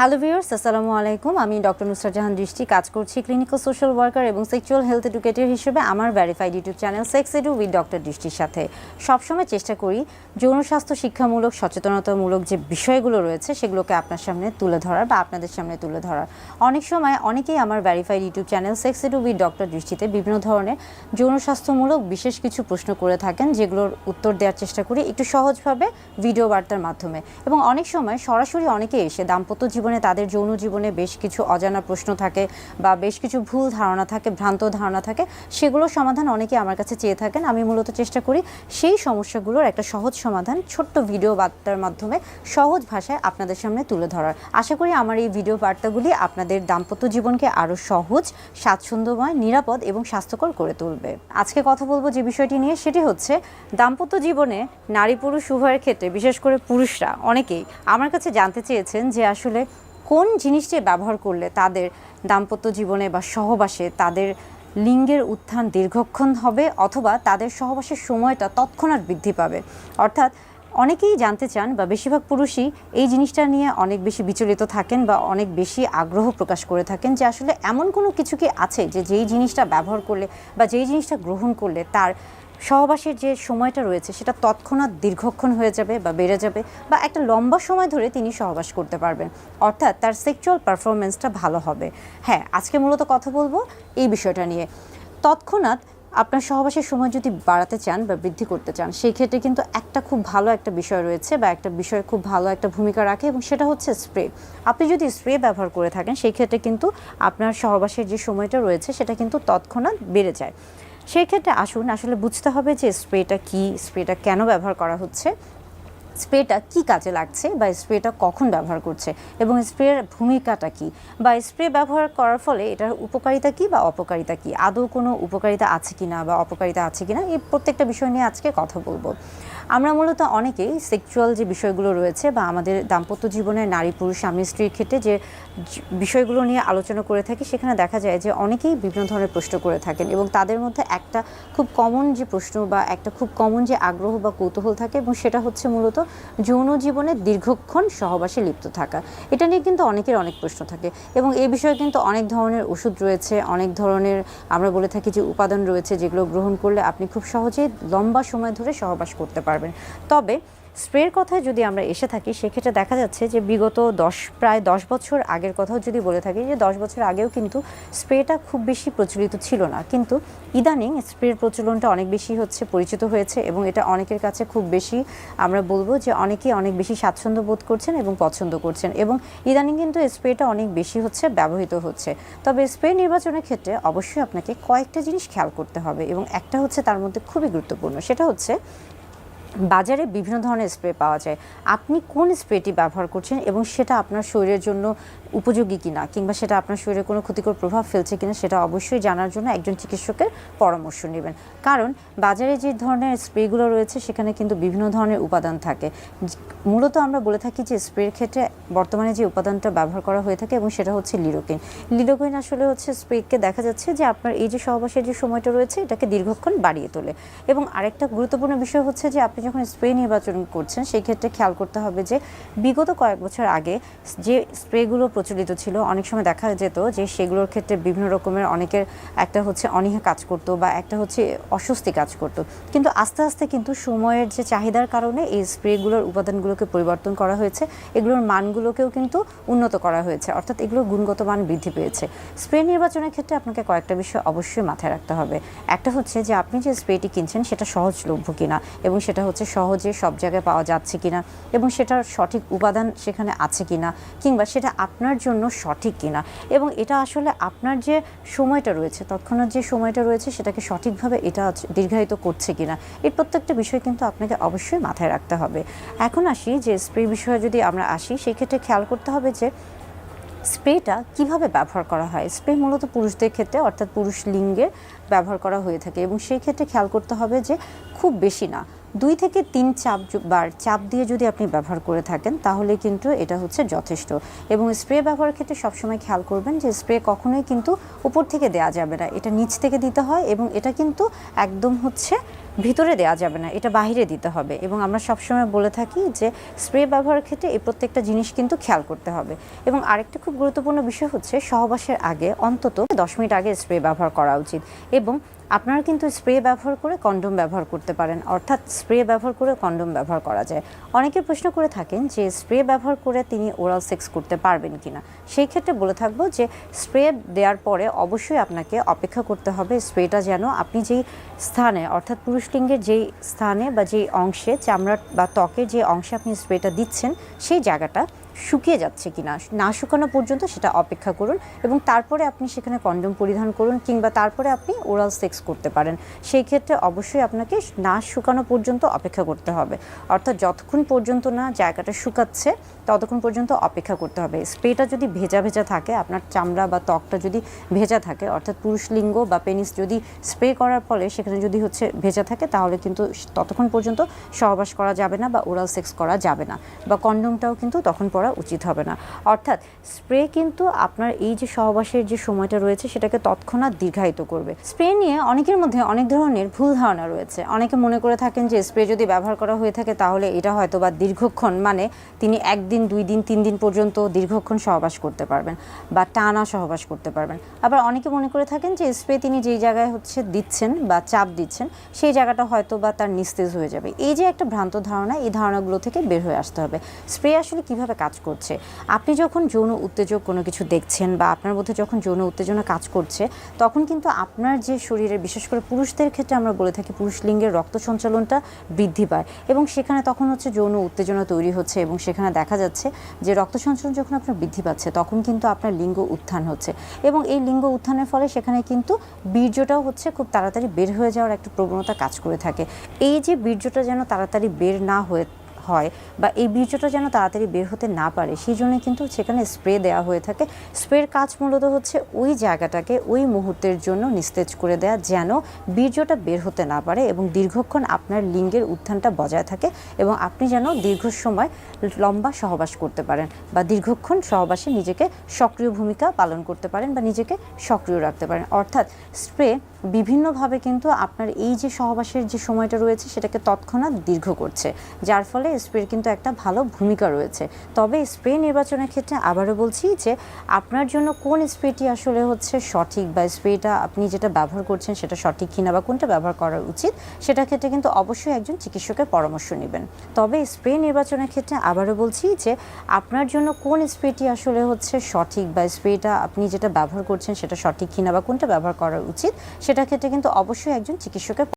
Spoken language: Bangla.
হ্যালো ভিউয়ার্স, আসসালামু আলাইকুম। আমি ডক্টর নুসরাত জাহান দৃষ্টি কাজ করছি ক্লিনিক্যাল সোশ্যাল ওয়ার্কার এবং সেক্সুয়াল হেলথ এডুকেটর হিসেবে আমার verified YouTube channel sex edu with doctor দৃষ্টির সাথে সবসময় চেষ্টা করি যৌন স্বাস্থ্য শিক্ষামূলক সচেতনতামূলক যে বিষয়গুলো রয়েছে সেগুলোকে আপনার সামনে তুলে ধরার বা আপনাদের সামনে তুলে ধরার। অনেক সময় অনেকেই আমার verified YouTube channel sex edu with doctor দৃষ্টিতে বিভিন্ন ধরনের যৌন স্বাস্থ্যমূলক বিশেষ কিছু প্রশ্ন করে থাকেন, যেগুলোর উত্তর দেওয়ার চেষ্টা করি একটু সহজভাবে ভিডিও বার্তার মাধ্যমে। এবং অনেক সময় সরাসরি অনেকে এসে দাম্পত্য জীবনে তাদের যৌন জীবনে বেশ কিছু অজানা প্রশ্ন থাকে বা বেশ কিছু ভুল ধারণা থাকে, ভ্রান্ত ধারণা থাকে, সেগুলোর সমাধান অনেকে আমার কাছে চেয়ে থাকেন। আমি মূলত চেষ্টা করি সেই সমস্যাগুলোর একটা সহজ সমাধান ছোট্ট ভিডিও বার্তার মাধ্যমে সহজ ভাষায় আপনাদের সামনে তুলে ধরার। আশা করি আমার এই ভিডিও বার্তাগুলি আপনাদের দাম্পত্য জীবনকে আরও সহজ, স্বাচ্ছন্দ্যময়, নিরাপদ এবং স্বাস্থ্যকর করে তুলবে। আজকে কথা বলবো যে বিষয়টি নিয়ে, সেটি হচ্ছে দাম্পত্য জীবনে নারী পুরুষ উভয়ের ক্ষেত্রে, বিশেষ করে পুরুষরা অনেকেই আমার কাছে জানতে চেয়েছেন যে আসলে কোন জিনিসটি ব্যবহার করলে তাদের দাম্পত্য জীবনে বা সহবাসে তাদের লিঙ্গের উত্থান দীর্ঘক্ষণ হবে অথবা তাদের সহবাসের সময়টা তৎক্ষণাৎ বৃদ্ধি পাবে। অর্থাৎ অনেকেই জানতে চান বা বেশিরভাগ পুরুষই এই জিনিসটা নিয়ে অনেক বেশি বিচলিত থাকেন বা অনেক বেশি আগ্রহ প্রকাশ করে থাকেন যে আসলে এমন কোনো কিছু কি আছে যে যেই জিনিসটা ব্যবহার করলে বা যেই জিনিসটা গ্রহণ করলে তার সহবাসের যে সময়টা রয়েছে সেটা তৎক্ষণাৎ দীর্ঘক্ষণ হয়ে যাবে বা বেড়ে যাবে বা একটা লম্বা সময় ধরে তিনি সহবাস করতে পারবেন, অর্থাৎ তার সেক্সুয়াল পারফরমেন্সটা ভালো হবে। হ্যাঁ, আজকে মূলত কথা বলবো এই বিষয়টা নিয়ে। তৎক্ষণাৎ আপনার সহবাসের সময় যদি বাড়াতে চান বা বৃদ্ধি করতে চান, সেই ক্ষেত্রে কিন্তু একটা খুব ভালো একটা বিষয় রয়েছে বা একটা বিষয় খুব ভালো একটা ভূমিকা রাখে, এবং সেটা হচ্ছে স্প্রে। আপনি যদি স্প্রে ব্যবহার করে থাকেন সেই ক্ষেত্রে কিন্তু আপনার সহবাসের যে সময়টা রয়েছে সেটা কিন্তু তৎক্ষণাৎ বেড়ে যায়। সেই ক্ষেত্রে আসুন আসলে বুঝতে হবে যে স্প্রেটা কী, স্প্রেটা কেন ব্যবহার করা হচ্ছে, স্প্রেটা কী কাজে লাগছে বা স্প্রেটা কখন ব্যবহার করছে এবং স্প্রের ভূমিকাটা কী, বা স্প্রে ব্যবহার করার ফলে এটার উপকারিতা কী বা অপকারিতা কী, আদৌ কোনো উপকারিতা আছে কি না বা অপকারিতা আছে কি না, এই প্রত্যেকটা বিষয় নিয়ে আজকে কথা বলবো। আমরা মূলত অনেকেই সেক্সুয়াল যে বিষয়গুলো রয়েছে বা আমাদের দাম্পত্য জীবনে নারী পুরুষ স্বামী স্ত্রীর ক্ষেত্রে যে বিষয়গুলো নিয়ে আলোচনা করে থাকি, সেখানে দেখা যায় যে অনেকেই বিভিন্ন ধরনের প্রশ্ন করে থাকেন এবং তাদের মধ্যে একটা খুব কমন যে প্রশ্ন বা একটা খুব কমন যে আগ্রহ বা কৌতূহল থাকে, এবং সেটা হচ্ছে মূলত যৌন জীবনে দীর্ঘক্ষণ সহবাসে লিপ্ত থাকা। এটা নিয়ে কিন্তু অনেকের অনেক প্রশ্ন থাকে এবং এই বিষয়ে কিন্তু অনেক ধরনের ওষুধ রয়েছে, অনেক ধরনের আমরা বলে থাকি যে উপাদান রয়েছে, যেগুলো গ্রহণ করলে আপনি খুব সহজেই লম্বা সময় ধরে সহবাস করতে পারবেন। তবে স্প্রের কথায় যদি আমরা এসে থাকি, সেক্ষেত্রে দেখা যাচ্ছে যে বিগত প্রায় 10 বছর আগের কথাও যদি বলে থাকি, যে 10 বছর আগেও কিন্তু স্প্রেটা খুব বেশি প্রচলিত ছিল না, কিন্তু ইদানিং স্প্রের প্রচলনটা অনেক বেশি হচ্ছে, পরিচিত হয়েছে এবং এটা অনেকের কাছে খুব বেশি, আমরা বলবো যে অনেকেই অনেক বেশি স্বাচ্ছন্দ্য বোধ করছেন এবং পছন্দ করছেন, এবং ইদানিং কিন্তু স্প্রেটা অনেক বেশি হচ্ছে, ব্যবহৃত হচ্ছে। তবে স্প্রে নির্বাচনের ক্ষেত্রে অবশ্যই আপনাকে কয়েকটা জিনিস খেয়াল করতে হবে, এবং একটা হচ্ছে তার মধ্যে খুবই গুরুত্বপূর্ণ, সেটা হচ্ছে বাজারে বিভিন্ন ধরনের স্প্রে পাওয়া যায়। আপনি কোন স্প্রেটি ব্যবহার করছেন এবং সেটা আপনার শরীরের জন্য উপযোগী কিনা, কিংবা সেটা আপনার শরীরে কোনো ক্ষতিকর প্রভাব ফেলছে কিনা, সেটা অবশ্যই জানার জন্য একজন চিকিৎসকের পরামর্শ নেবেন। কারণ বাজারে যে ধরনের স্প্রেগুলো রয়েছে সেখানে কিন্তু বিভিন্ন ধরনের উপাদান থাকে। মূলত আমরা বলে থাকি যে স্প্রের ক্ষেত্রে বর্তমানে যে উপাদানটা ব্যবহার করা হয়ে থাকে এবং সেটা হচ্ছে লিডোকেইন। লিডোকেইন আসলে হচ্ছে স্প্রেকে দেখা যাচ্ছে যে আপনার এই যে সহবাসের যে সময়টা রয়েছে এটাকে দীর্ঘক্ষণ বাড়িয়ে তোলে। এবং আরেকটা গুরুত্বপূর্ণ বিষয় হচ্ছে যে আপনি যখন স্প্রে নির্বাচন করছেন সেই ক্ষেত্রে খেয়াল করতে হবে যে বিগত কয়েক বছর আগে যে স্প্রেগুলো প্রচলিত ছিল, অনেক সময় দেখা যেত যে সেগুলোর ক্ষেত্রে বিভিন্ন রকমের অনেকের একটা হচ্ছে অনীহা কাজ করতো বা একটা হচ্ছে অস্বস্তি কাজ করতো, কিন্তু আস্তে আস্তে কিন্তু সময়ের যে চাহিদার কারণে এই স্প্রেগুলোর উপাদানগুলোকে পরিবর্তন করা হয়েছে, এগুলোর মানগুলোকেও কিন্তু উন্নত করা হয়েছে, অর্থাৎ এগুলোর গুণগত মান বৃদ্ধি পেয়েছে। স্প্রে নির্বাচনের ক্ষেত্রে আপনাকে কয়েকটা বিষয় অবশ্যই মাথায় রাখতে হবে। একটা হচ্ছে যে আপনি যে স্প্রেটি কিনছেন সেটা সহজলভ্য কিনা, এবং সেটা হচ্ছে সহজে সব জায়গায় পাওয়া যাচ্ছে কিনা, এবং সেটার সঠিক উপাদান সেখানে আছে কিনা, কিংবা সেটা আপনার জন্য সঠিক কিনা, এবং এটা আসলে আপনার যে সময়টা রয়েছে, তৎক্ষণাৎ যে সময়টা রয়েছে সেটাকে সঠিকভাবে এটা দীর্ঘায়িত করছে কিনা, এই প্রত্যেকটা বিষয় কিন্তু আপনাকে অবশ্যই মাথায় রাখতে হবে। এখন আসি যে স্প্রে বিষয়ে যদি আমরা আসি, সেই ক্ষেত্রে খেয়াল করতে হবে যে স্প্রেটা কিভাবে ব্যবহার করা হয়। স্প্রে মূলত পুরুষদের ক্ষেত্রে, অর্থাৎ পুরুষ লিঙ্গে ব্যবহার করা হয়ে থাকে, এবং সেই ক্ষেত্রে খেয়াল করতে হবে যে খুব বেশি না, 2 থেকে 3 বার চাপ দিয়ে যদি আপনি ব্যবহার করে থাকেন তাহলে কিন্তু এটা হচ্ছে যথেষ্ট। এবং স্প্রে ব্যবহারের ক্ষেত্রে সবসময় খেয়াল করবেন যে স্প্রে কখনোই কিন্তু উপর থেকে দেওয়া যাবে না, এটা নিচ থেকে দিতে হয়, এবং এটা কিন্তু একদম হচ্ছে ভিতরে দেওয়া যাবে না, এটা বাইরে দিতে হবে। এবং আমরা সবসময় বলে থাকি যে স্প্রে ব্যবহারের ক্ষেত্রে এই প্রত্যেকটা জিনিস কিন্তু খেয়াল করতে হবে। এবং আরেকটা খুব গুরুত্বপূর্ণ বিষয় হচ্ছে সহবাসের আগে অন্তত 10 মিনিট আগে স্প্রে ব্যবহার করা উচিত। এবং আপনারা কিন্তু স্প্রে ব্যবহার করে কন্ডোম ব্যবহার করতে পারেন, অর্থাৎ স্প্রে ব্যবহার করে কন্ডোম ব্যবহার করা যায়। অনেকে প্রশ্ন করে থাকেন যে স্প্রে ব্যবহার করে তিনি ওরাল সেক্স করতে পারবেন কিনা। সেই ক্ষেত্রে বলে থাকবো যে স্প্রে দেওয়ার পরে অবশ্যই আপনাকে অপেক্ষা করতে হবে স্প্রেটা যেন আপনি যেই স্থানে, অর্থাৎ পুরুষলিঙ্গের যেই স্থানে বা যেই অংশে, চামড়া বা ত্বকের যে অংশে আপনি স্প্রেটা দিচ্ছেন সেই জায়গাটা শুকিয়ে যাচ্ছে কিনা, না শুকানো পর্যন্ত সেটা অপেক্ষা করুন এবং তারপরে আপনি সেখানে কন্ডোম পরিধান করুন, কিংবা তারপরে আপনি ওরাল সেক্স করতে পারেন। সেই ক্ষেত্রে অবশ্যই আপনাকে না শুকানো পর্যন্ত অপেক্ষা করতে হবে, অর্থাৎ যতক্ষণ পর্যন্ত না জায়গাটা শুকাচ্ছে ততক্ষণ পর্যন্ত অপেক্ষা করতে হবে। স্প্রেটা যদি ভেজা ভেজা থাকে, আপনার চামড়া বা ত্বকটা যদি ভেজা থাকে, অর্থাৎ পুরুষলিঙ্গ বা পেনিস যদি স্প্রে করার ফলে সেখানে যদি ভেজা থাকে, তাহলে কিন্তু ততক্ষণ পর্যন্ত সহবাস করা যাবে না বা ওরাল সেক্স করা যাবে না, বা কন্ডোমটাও কিন্তু তখন পরা উচিত হবে না। অর্থাৎ স্প্রে কিন্তু আপনার এই যে সহবাসের যে সময়টা রয়েছে সেটাকে তৎক্ষণাৎ দীর্ঘায়িত করবে। স্প্রে নিয়ে অনেকের মধ্যে অনেক ধরনের ভুল ধারণা রয়েছে। অনেকে মনে করে থাকেন যে স্প্রে যদি ব্যবহার করা হয়ে থাকে তাহলে এটা হয়তো বা দীর্ঘক্ষণ, মানে তিনি 1 দিন 2 দিন 3 দিন পর্যন্ত দীর্ঘক্ষণ সহবাস করতে পারবেন বা টানা সহবাস করতে পারবেন। আবার অনেকে মনে করে থাকেন যে স্প্রে তিনি যেই জায়গায় দিচ্ছেন বা চাপ দিচ্ছেন সেই জায়গাটা হয়তো বা তার নিস্তেজ হয়ে যাবে। এই যে একটা ভ্রান্ত ধারণা, এই ধারণাগুলো থেকে বের হয়ে আসতে হবে। স্প্রে আসলে কিভাবে কাজ করছে, আপনি যখন যৌন উত্তেজক কোনো কিছু দেখছেন বা আপনার মধ্যে যখন যৌন উত্তেজনা কাজ করছে, তখন কিন্তু আপনার যে শরীরে, বিশেষ করে পুরুষদের ক্ষেত্রে আমরা বলে থাকি পুরুষলিঙ্গের রক্ত সঞ্চালনটা বৃদ্ধি পায় এবং সেখানে তখন যৌন উত্তেজনা তৈরি হচ্ছে এবং সেখানে দেখা যাচ্ছে যে রক্ত সঞ্চালন যখন আপনার বৃদ্ধি পাচ্ছে তখন কিন্তু আপনার লিঙ্গ উত্থান হচ্ছে এবং এই লিঙ্গ উত্থানের ফলে সেখানে কিন্তু বীর্যটাও খুব তাড়াতাড়ি বের হয়ে যাওয়ার একটা প্রবণতা কাজ করে থাকে। এই যে বীর্যটা যেন তাড়াতাড়ি বের না হয় বা এই বীর্যটা যেন তাড়াতাড়ি বের হতে না পারে, সেই জন্য কিন্তু সেখানে স্প্রে দেওয়া হয়ে থাকে। স্প্রের কাজ মূলত ওই জায়গাটাকে ওই মুহূর্তের জন্য নিস্তেজ করে দেয়া, যেন বীর্যটা বের হতে না পারে এবং দীর্ঘক্ষণ আপনার লিঙ্গের উত্থানটা বজায় থাকে এবং আপনি যেন দীর্ঘ সময় লম্বা সহবাস করতে পারেন বা দীর্ঘক্ষণ সহবাসে নিজেকে সক্রিয় ভূমিকা পালন করতে পারেন বা নিজেকে সক্রিয় রাখতে পারেন। অর্থাৎ স্প্রে বিভিন্নভাবে কিন্তু আপনার এই যে সহবাসের যে সময়টা রয়েছে সেটাকে তৎক্ষণাৎ দীর্ঘ করছে, যার ফলে স্প্রের কিন্তু একটা ভালো ভূমিকা রয়েছে। তবে স্প্রে নির্বাচনের ক্ষেত্রে আবারও বলছি যে আপনার জন্য কোন স্প্রেটি আসলে সঠিক, বা স্প্রেটা আপনি যেটা ব্যবহার করছেন সেটা সঠিক কিনা বা কোনটা ব্যবহার করা উচিত, সেটার ক্ষেত্রে কিন্তু অবশ্যই একজন চিকিৎসকের পরামর্শ নেবেন। তবে স্প্রে নির্বাচনের ক্ষেত্রে আবারও বলছি যে আপনার জন্য কোন স্প্রেটি আসলে সঠিক, বা স্প্রেটা আপনি যেটা ব্যবহার করছেন সেটা সঠিক কিনা বা কোনটা ব্যবহার করা উচিত, সেটার ক্ষেত্রে কিন্তু অবশ্যই একজন চিকিৎসকের